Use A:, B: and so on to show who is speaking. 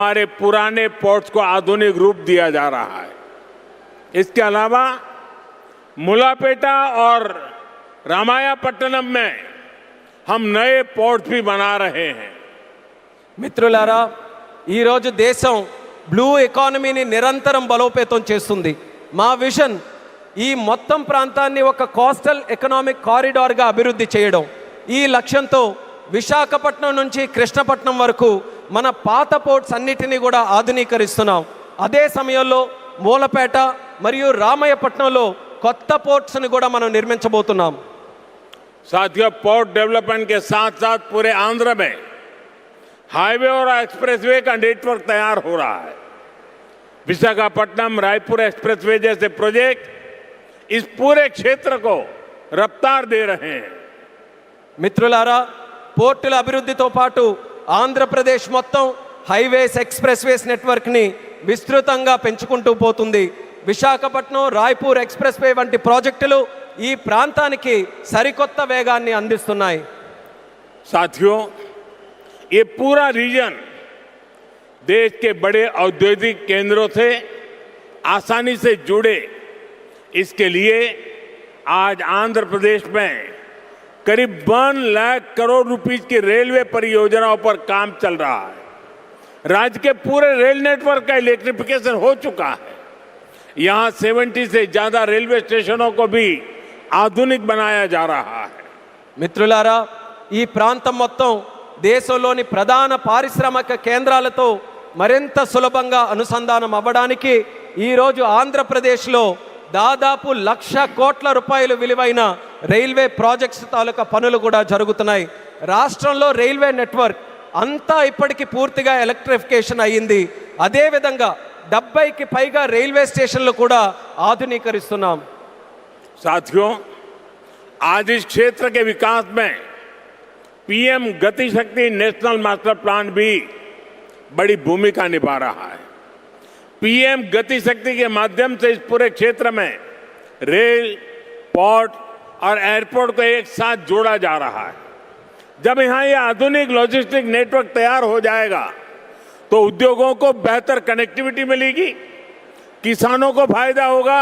A: हमारे पुराने पोर्ट्स को आधुनिक रूप दिया जा रहा है। इसके अलावा मुलापेटा और रामायपट्टनम में हम नए पोर्ट भी बना रहे हैं।
B: మిత్రులారా, ఈరోజు దేశం బ్లూ ఎకానమీని నిరంతరం బలోపేతం చేస్తుంది. మా విజన్ ఈ మొత్తం ప్రాంతాన్ని ఒక కోస్టల్ ఎకనామిక్ కారిడార్గా అభివృద్ధి చేయడం. ఈ లక్ష్యంతో విశాఖపట్నం నుంచి కృష్ణపట్నం వరకు మన పాత పోర్ట్స్ అన్నిటినీ కూడా ఆధునీకరిస్తున్నాం. అదే సమయంలో మూలపేట మరియు రామయ్యపట్నంలో కొత్త పోర్ట్స్ని కూడా మనం నిర్మించబోతున్నాం.
A: साथियों, पोर्ट डेवलपमेंट के साथ साथ पूरे आंध्र में हाईवे और एक्सप्रेसवे का नेटवर्क तैयार हो रहा है। विशाखापट्टनम रायपुर एक्सप्रेसवे जैसे प्रोजेक्ट इस पूरे क्षेत्र को रफ्तार दे रहे हैं.
B: మిత్రులారా, పోర్టుల అభివృద్ధితో పాటు ఆంధ్రప్రదేశ్ మొత్తం హైవేస్ ఎక్స్ప్రెస్వేస్ నెట్వర్క్ని విస్తృతంగా పెంచుకుంటూ పోతుంది. విశాఖపట్నం రాయ్పూర్ ఎక్స్ప్రెస్వే వంటి ప్రాజెక్టులు ఈ ప్రాంతానికి సరికొత్త వేగాన్ని అందిస్తున్నాయి.
A: साथियों, ये पूरा रीजन देश के बड़े औद्योगिक केंद्रों से आसानी से जुड़े, इसके लिए आज आंध्र प्रदेश में करीब 1 लाख करोड़ रुपीस की रेलवे परियोजनाओं पर काम चल रहा है. राज्य के पूरे रेल नेटवर्क का इलेक्ट्रिफिकेशन हो चुका है. यहां 70 से ज्यादा रेलवे स्टेशनों को भी आधुनिक बनाया जा रहा है.
B: మిత్రులారా, ఈ ప్రాంతం మొత్తం దేశంలోని ప్రధాన పారిశ్రామిక కేంద్రాలతో మరింత సులభంగా అనుసంధానం అవ్వడానికి ఈరోజు ఆంధ్రప్రదేశ్లో దాదాపు 1,00,000 కోట్ల రూపాయలు విలువైన రైల్వే ప్రాజెక్ట్స్ తాలూకా పనులు కూడా జరుగుతున్నాయి. రాష్ట్రంలో రైల్వే నెట్వర్క్ అంతా ఇప్పటికీ పూర్తిగా ఎలక్ట్రిఫికేషన్ అయ్యింది. అదేవిధంగా 70కి పైగా రైల్వే స్టేషన్లు కూడా ఆధునీకరిస్తున్నాం.
A: साथियों, आज इस क्षेत्र के विकास में पीएम गति शक्ति नेशनल मास्टर प्लान भी बड़ी भूमिका निभा रहा है. पीएम गति शक्ति के माध्यम से इस पूरे क्षेत्र में रेल, पोर्ट और एयरपोर्ट को एक साथ जोड़ा जा रहा है. जब यहां ये आधुनिक लॉजिस्टिक नेटवर्क तैयार हो जाएगा तो उद्योगों को बेहतर कनेक्टिविटी मिलेगी, किसानों को फायदा होगा,